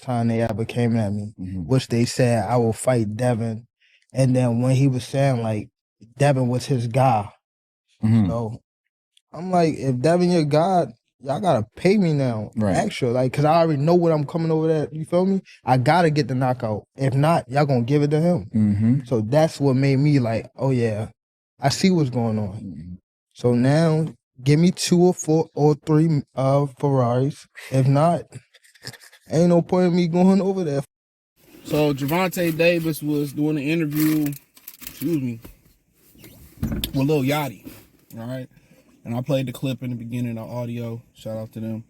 time they ever came at me, which they said I will fight Devin. And then when he was saying, like, Devin was his guy. So I'm like, if Devin your guy, y'all gotta pay me now, extra, like, cause I already know what I'm coming over there. You feel me? I gotta get the knockout. If not, y'all gonna give it to him. So that's what made me like, oh yeah, I see what's going on. So now, give me 2 or 4 or 3 Ferraris. If not, ain't no point in me going over there. So Gervonta Davis was doing an interview, with Lil Yachty, all right? And I played the clip in the beginning of audio. Shout out to them.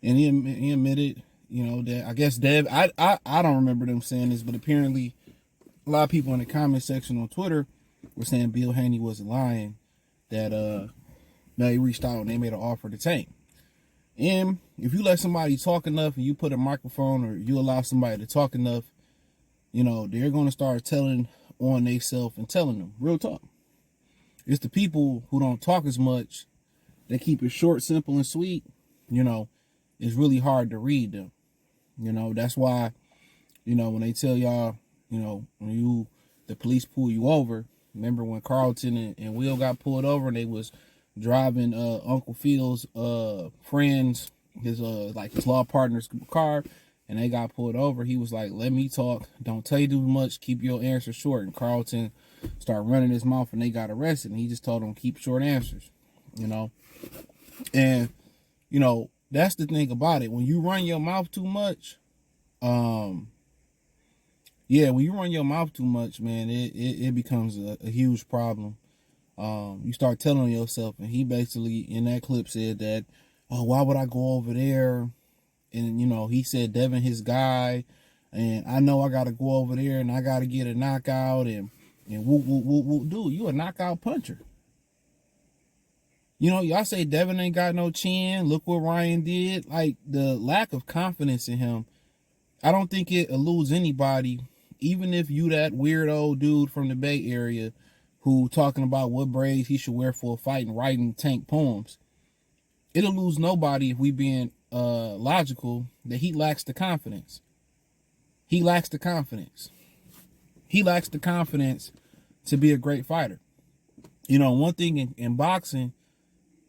And he admitted, that I guess Dev, I don't remember them saying this, but apparently a lot of people in the comment section on Twitter were saying Bill Haney wasn't lying, that they reached out and they made an offer to Tank. And if you let somebody talk enough and you put a microphone or you allow somebody to talk enough, they're going to start telling on themselves and telling them. Real talk. It's the people who don't talk as much, they keep it short, simple, and sweet, it's really hard to read them. That's why, when they tell y'all, when the police pull you over, remember when Carlton and Will got pulled over and they was driving Uncle Phil's friends, his law partner's car, and they got pulled over. He was like, let me talk. Don't tell you too much. Keep your answers short. And Carlton started running his mouth and they got arrested. And he just told them, keep short answers, And, that's the thing about it. When you run your mouth too much, when you run your mouth too much, man, it becomes a huge problem. You start telling yourself, and he basically in that clip said that, oh, why would I go over there? And, he said Devin his guy, and I know I got to go over there and I got to get a knockout and whoop. Dude, you a knockout puncher. Y'all say Devin ain't got no chin. Look what Ryan did. Like, the lack of confidence in him, I don't think it eludes anybody, even if you that weirdo dude from the Bay Area who talking about what braids he should wear for a fight and writing Tank poems. It'll lose nobody if we being logical that he lacks the confidence. He lacks the confidence. He lacks the confidence to be a great fighter. One thing in boxing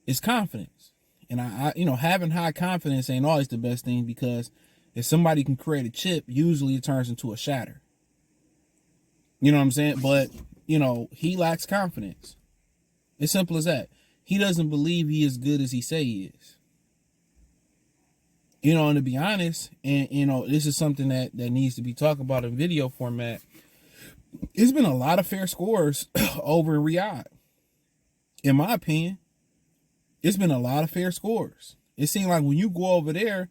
is confidence. And I having high confidence ain't always the best thing, because if somebody can create a chip, usually it turns into a shatter. You know what I'm saying? But, he lacks confidence. It's simple as that. He doesn't believe he is as good as he say he is. And to be honest, and, this is something that needs to be talked about in video format. It's been a lot of fair scores over in Riyadh. In my opinion, it's been a lot of fair scores. It seemed like when you go over there,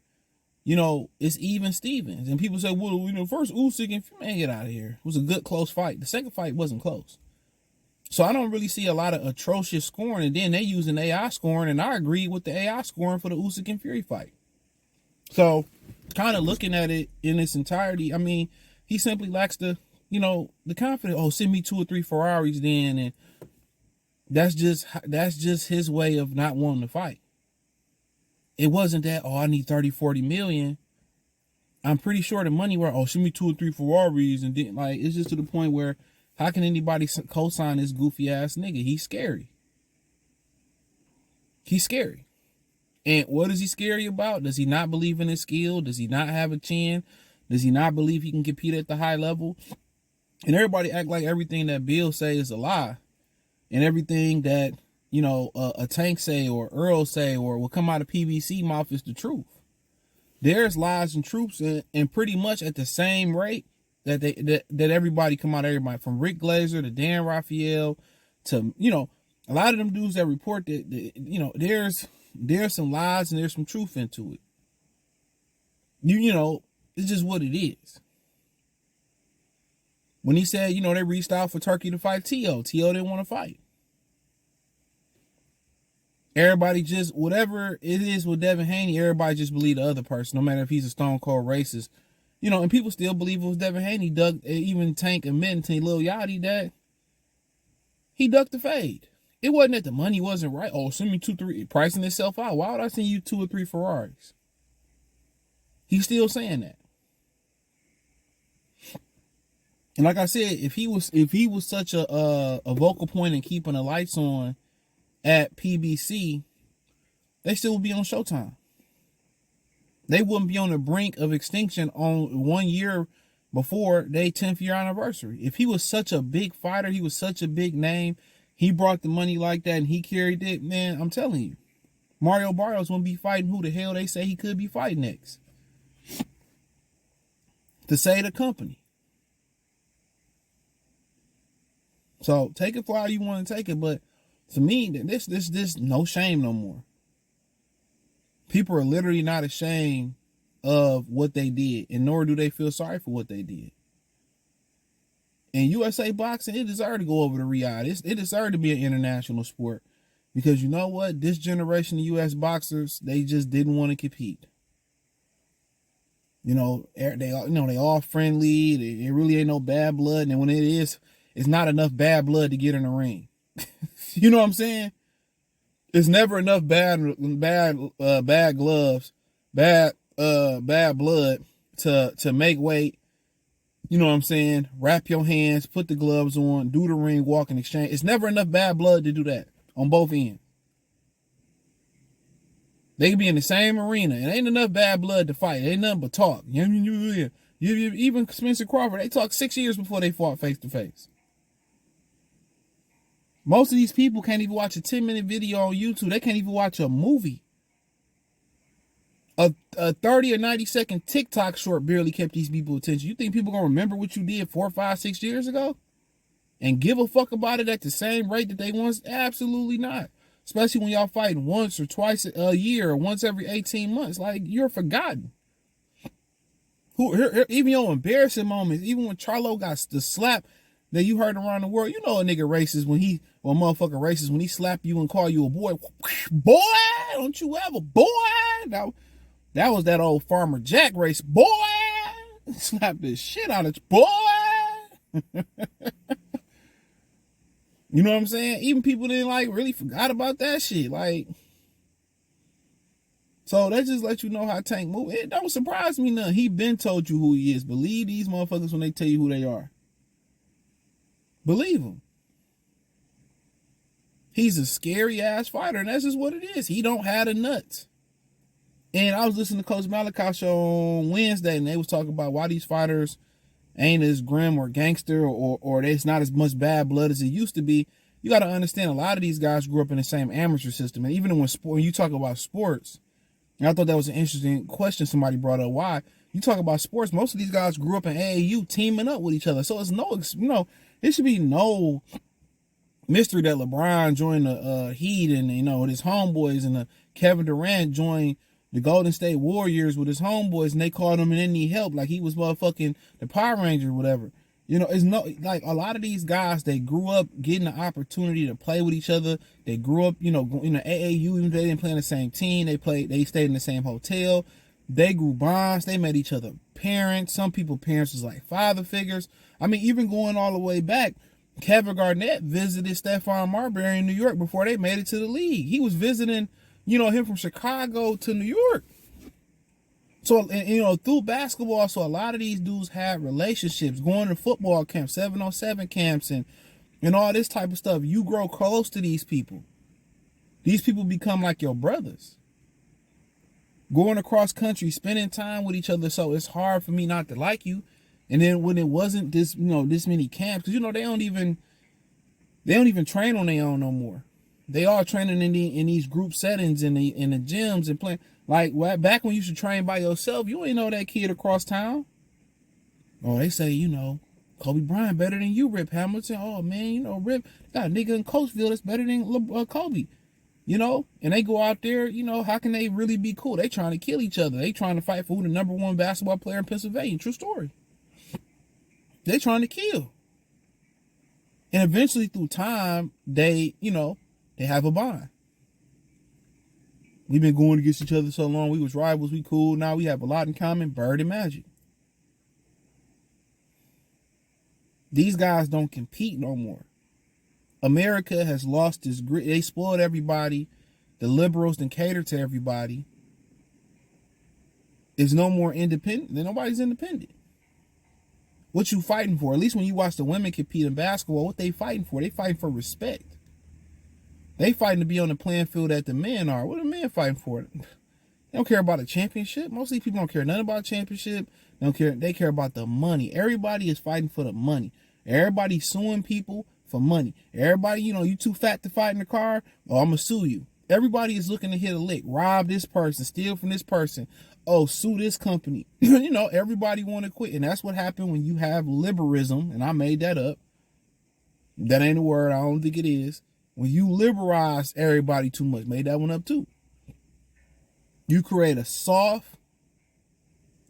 it's even Stevens. And people say, well, first Usyk and man, get out of here. It was a good close fight. The second fight wasn't close. So I don't really see a lot of atrocious scoring. And then they using AI scoring, and I agree with the AI scoring for the Usyk and Fury fight. So kind of looking at it in its entirety, I mean, he simply lacks the confidence. Oh, send me 2 or 3 Ferraris then. And that's just his way of not wanting to fight. It wasn't that, oh, I need 30, 40 million. I'm pretty sure the money were, oh, send me 2 or 3 Ferraris. And then, it's just to the point where, how can anybody co-sign this goofy ass nigga? He's scary. He's scary. And what is he scary about? Does he not believe in his skill? Does he not have a chin? Does he not believe he can compete at the high level? And everybody act like everything that Bill say is a lie. And everything that, a Tank say or Earl say or will come out of PBC mouth is the truth. There's lies and truths and pretty much at the same rate that everybody come out, everybody from Rick Glazer to Dan Raphael to, a lot of them dudes that report that, there's some lies and there's some truth into it. It's just what it is. When he said, they reached out for Turki to fight T.O. T.O. didn't want to fight. Everybody just, whatever it is with Devin Haney, everybody just believe the other person, no matter if he's a stone cold racist. And people still believe it was Devin Haney. Even Tank admitting to Lil Yachty that he ducked the fade. It wasn't that the money wasn't right. Oh, send me 2, 3, pricing itself out. Why would I send you 2 or 3 Ferraris? He's still saying that. And like I said, if he was such a vocal point in keeping the lights on at PBC, they still would be on Showtime. They wouldn't be on the brink of extinction on 1 year before their 10th year anniversary. If he was such a big fighter, he was such a big name, he brought the money like that and he carried it, man, I'm telling you, Mario Barrios wouldn't be fighting who the hell they say he could be fighting next. To save the company. So take it for how you want to take it, but to me, this no shame no more. People are literally not ashamed of what they did, and nor do they feel sorry for what they did. And USA boxing, it deserved to go over to Riyadh. It deserved to be an international sport, because you know what? This generation of US boxers, they just didn't want to compete. They all friendly. It really ain't no bad blood, and when it is, it's not enough bad blood to get in the ring. You know what I'm saying? It's never enough bad gloves, bad blood to make weight. You know what I'm saying? Wrap your hands, put the gloves on, do the ring walk and exchange. It's never enough bad blood to do that on both ends. They can be in the same arena. It ain't enough bad blood to fight. It ain't nothing but talk. Even Spencer Crawford, they talked 6 years before they fought face to face. Most of these people can't even watch a 10-minute video on YouTube. They can't even watch a movie. A 30 or 90-second TikTok short barely kept these people attention. You think people going to remember what you did 4, 5, 6 years ago? And give a fuck about it at the same rate that they once? Absolutely not. Especially when y'all fighting once or twice a year or once every 18 months. Like, you're forgotten. Even your embarrassing moments, even when Charlo got the slap that you heard around the world, you know a nigga racist when a motherfucker racist when he slap you and call you a boy. Boy, don't you ever, boy. That was that old Farmer Jack race. Boy, slap the shit out of you, boy. You know what I'm saying? Even people didn't really forgot about that shit. So that just let you know how Tank move. It don't surprise me none. He been told you who he is. Believe these motherfuckers when they tell you who they are. Believe him. He's a scary ass fighter, and that's just what it is. He don't have the nuts. And I was listening to Coach Malachi show on Wednesday, and they was talking about why these fighters ain't as grim or gangster, or there's not as much bad blood as it used to be. You got to understand, a lot of these guys grew up in the same amateur system, and even when you talk about sports, and I thought that was an interesting question somebody brought up. Why? You talk about sports, most of these guys grew up in AAU teaming up with each other. So it's it should be no mystery that LeBron joined the Heat and, his homeboys, and Kevin Durant joined the Golden State Warriors with his homeboys, and they called him and didn't need help like he was motherfucking the Power Ranger or whatever. It's a lot of these guys, they grew up getting the opportunity to play with each other. They grew up, in the AAU, even if they didn't play on the same team, they stayed in the same hotel. They grew bonds. They met each other parents. Some people parents was like father figures. I mean, even going all the way back, Kevin Garnett visited Stephon Marbury in New York before they made it to the league. He was visiting, him from Chicago to New York. So, and, through basketball, so a lot of these dudes have relationships, going to football camps, 7-on-7 camps, and all this type of stuff. You grow close to these people. These people become like your brothers. Going across country, spending time with each other, so it's hard for me not to like you. And then when it wasn't this, this many camps, because they don't even train on their own no more. They all training in these group settings in the gyms and playing. Like back when you used to train by yourself, you ain't know that kid across town. Oh, they say, Kobe Bryant better than you, Rip Hamilton. Oh man, Rip got a nigga in Coachville that's better than Kobe. And they go out there, how can they really be cool? They trying to kill each other. They trying to fight for who the number one basketball player in Pennsylvania. True story. They trying to kill. And eventually through time, they have a bond. We've been going against each other so long. We was rivals. We cool. Now we have a lot in common. Bird and Magic. These guys don't compete no more. America has lost its grit. They spoiled everybody. The liberals done cater to everybody. It's no more independent. Nobody's independent. what you fighting for. At least when you watch the women compete in basketball, what they fighting for? They fighting for respect. They fighting to be on the playing field that the men are. What are the men fighting for? They don't care about a championship. Most of these people don't care nothing about a championship. They don't care. They care about the money. Everybody is fighting for the money. Everybody's suing people for money. Everybody, you too fat to fight in the car. Oh, I'm gonna sue you. Everybody is looking to hit a lick, rob this person, steal from this person. Oh, sue this company. Everybody want to quit. And that's what happened when you have liberalism. And I made that up. That ain't a word. I don't think it is. When you liberalize everybody too much, made that one up too. You create a soft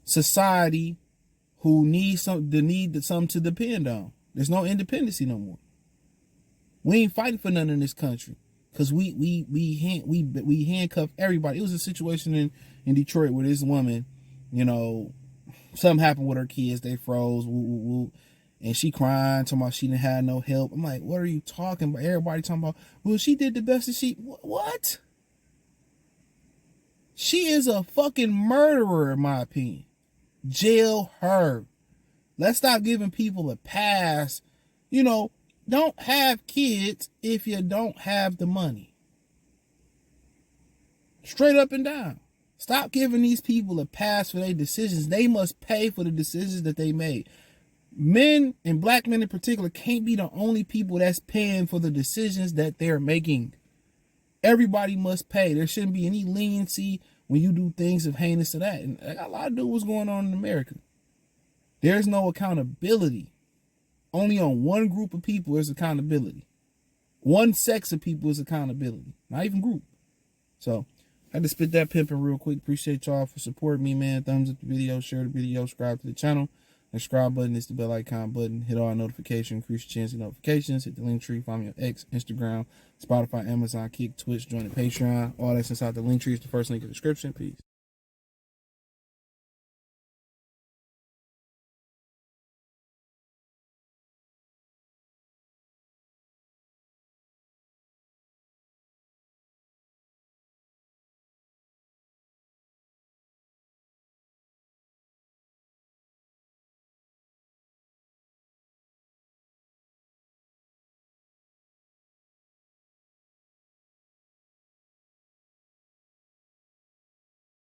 society who needs something to depend on. There's no independency no more. We ain't fighting for nothing in this country because we handcuff everybody. It was a situation in Detroit where this woman, something happened with her kids. They froze, and she crying, talking about she didn't have no help. I'm like, what are you talking about? Everybody talking about, well, she did the best that she. What? She is a fucking murderer, in my opinion. Jail her. Let's stop giving people a pass. Don't have kids if you don't have the money. Straight up and down. Stop giving these people a pass for their decisions. They must pay for the decisions that they made. Men, and black men in particular, can't be the only people that's paying for the decisions that they're making. Everybody must pay. There shouldn't be any leniency when you do things of heinous to that. And a lot to do with what's going on in America. There's no accountability. Only on one group of people is accountability. One sex of people is accountability. Not even group. So, I had to spit that pimping real quick. Appreciate y'all for supporting me, man. Thumbs up the video, share the video, subscribe to the channel. The subscribe button is the bell icon button. Hit all notifications, increase your chance of notifications. Hit the link tree, find me on X, Instagram, Spotify, Amazon, Kick, Twitch, join the Patreon. All that's inside the link tree is the first link in the description. Peace.